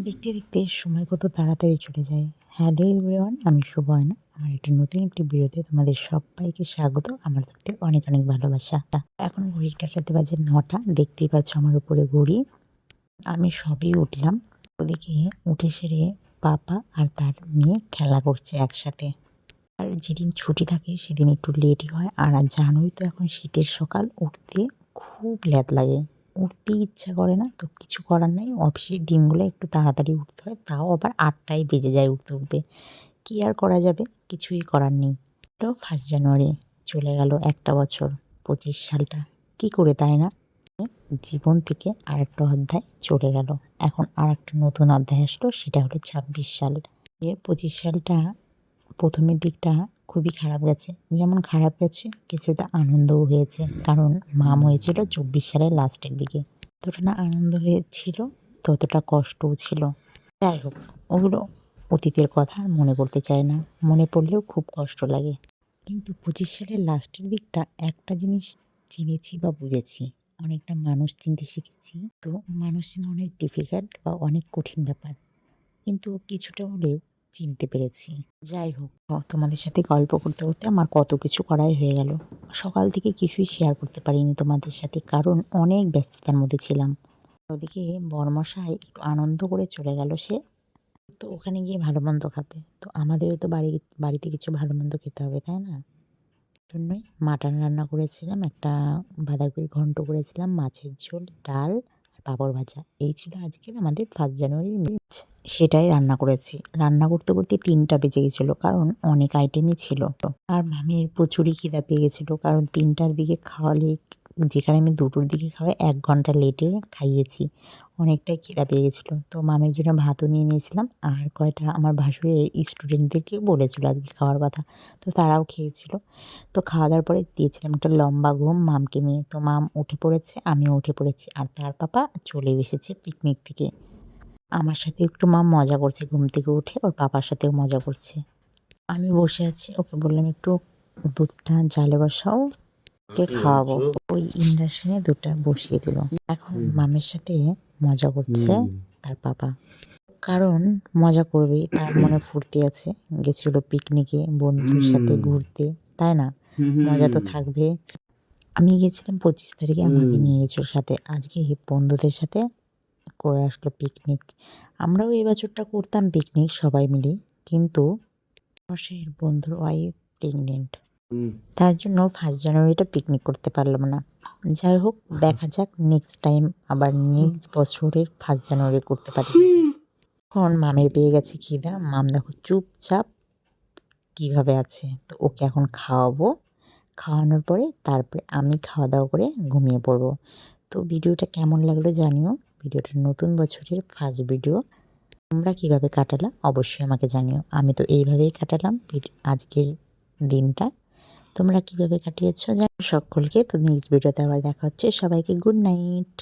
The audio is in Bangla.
দেখতে দেখতে সময় কত তাড়াতাড়ি চলে যায়। হ্যালো এভরিওয়ান, আমি শুভয়না। আমার একটা নতুন একটি ভিডিওতে তোমাদের সবাইকে স্বাগত। আমার প্রতি অনেক অনেক ভালোবাসা। এখন ঘড়ির কাঁটাতে বাজে ৯টা, দেখতেই পাচ্ছ আমার উপরে ঘড়ি। আমি সবই উঠলাম। ওদিকে উঠে সেরে পাপা আর তার মেয়ে খেলা করছে একসাথে। আর যেদিন ছুটি থাকে সেদিন একটু লেটই হয়। আর জানোই তো এখন শীতের সকাল, উঠতে খুব ল্যাদ লাগে, উঠতেই ইচ্ছা করে না। তো কিছু করার নাই, অফিসের দিনগুলো একটু তাড়াতাড়ি উঠতে হয়, তাও আবার 8টায় বেজে যায় উঠতে উঠতে। কী আর করা যাবে, কিছুই করার নেই। তো 1 জানুয়ারি চলে গেল একটা বছর, 25 সালটা কি করে, তাই না? জীবন থেকে আরেকটা অধ্যায় চলে গেল, এখন আর একটা নতুন অধ্যায় আসলো, সেটা হলো 26 সাল। 25 সালটা প্রথমের দিকটা খুবই খারাপ গেছে। যেমন খারাপ গেছে, কিছুটা আনন্দও হয়েছে, কারণ মাম হয়েছিল 24 সালের লাস্টের দিকে। যতটা না আনন্দ হয়েছিল, ততটা কষ্টও ছিল। যাই হোক, ওগুলো অতীতের কথা আর মনে করতে চায় না, মনে পড়লেও খুব কষ্ট লাগে। কিন্তু 25 সালের লাস্টের দিকটা একটা জিনিস চিনেছি বা বুঝেছি, অনেকটা মানুষ চিনতে শিখেছি। তো মানুষ চিনা অনেক ডিফিকাল্ট বা অনেক কঠিন ব্যাপার, কিন্তু কিছুটা হলেও চিনতে পেরেছি। যাই হোক, তোমাদের সাথে গল্প করতে করতে আমার কত কিছু করাই হয়ে গেল। সকাল থেকে কিছুই শেয়ার করতে পারিনি তোমাদের সাথে, কারণ অনেক ব্যস্ততার মধ্যে ছিলাম। ওদিকে বরমশাই একটু আনন্দ করে চলে গেল, সে তো ওখানে গিয়ে ভালো মন্দ খাবে, তো আমাদেরও তো বাড়িতে কিছু ভালো মন্দ খেতে হবে, তাই না? জন্যই মাটন রান্না করেছিলাম, একটা বাঁধাকপির ঘন্ট করেছিলাম, মাছের ঝোল, ডাল আর পাঁপড় ভাজা। এই ছিল আজকের আমাদের 1 জানুয়ারির মিল। সেটাই রান্না করেছি। রান্না করতে করতে 3টা বেজে গেছিলো, কারণ অনেক আইটেমই ছিল। আর মামির প্রচুরই খিদা পেয়ে গেছিলো, কারণ 3টার দিকে খাওয়ালে, যেখানে আমি 2টোর দিকে খাওয়াই 1 ঘন্টা লেটে খাইয়েছি, অনেকটাই খিদা পেয়ে গেছিলো। তো মামির জন্য ভাতও নিয়ে নিয়েছিলাম, আর কয়টা আমার ভাসুরের স্টুডেন্টদেরকেও বলেছিলো আজকে খাওয়ার কথা, তো তারাও খেয়েছিল। তো খাওয়া দাওয়ার পরে দিয়েছিলাম একটা লম্বা ঘুম মামকে নিয়ে। তো মাম উঠে পড়েছে, আমিও উঠে পড়েছি, আর তার পাপা চলে এসেছে পিকনিক থেকে। আমার সাথে একটু মাম মজা করছে, ঘুম থেকে উঠে ওর পাপার সাথেও মজা করছে। আমি বসে আছি, ওকে বললাম একটু দুধটা জালে বসাও, ওকে খাওয়াবো। ওই ইন্ডাকশনে দুধটা বসিয়ে দিল। এখন মামের সাথে মজা করছে তার পাপা, কারণ মজা করবেই, তার মনে ফুর্তি আছে। গেছিল পিকনিকে বন্ধুদের সাথে ঘুরতে, তাই না? মজা তো থাকবে। আমি গেছিলাম 25 তারিখে, আমাকে নিয়ে গেছিল সাথে। আজকে বন্ধুদের সাথে করে আসলো পিকনিক। আমরাও এই বছরটা করতাম পিকনিক সবাই মিলে, কিন্তু বর্ষের বন্ধুর ওয়াইফ প্রেগনেন্ট, তার জন্য 1 জানুয়ারিটা পিকনিক করতে পারলাম না। যাই হোক, দেখা যাক নেক্সট টাইম আবার নেক্সট বছরের 1 জানুয়ারি করতে পারি। এখন মামের পেয়ে গেছে খিদা, মাম দেখো চুপচাপ কীভাবে আছে। তো ওকে এখন খাওয়াবো, খাওয়ানোর পরে তারপরে আমি খাওয়া দাওয়া করে ঘুমিয়ে পড়বো। তো ভিডিওটা কেমন লাগলো জানিও। ভিডিওটা নতুন বছরের ফার্স্ট ভিডিও। তোমরা কীভাবে কাটালা অবশ্যই আমাকে জানিও। আমি তো এইভাবেই কাটালাম আজকের দিনটা। তোমরা কীভাবে কাটিয়েছো জানি সকলকে। তো নেক্সট ভিডিওতে আবার দেখা হচ্ছে। সবাইকে গুড নাইট।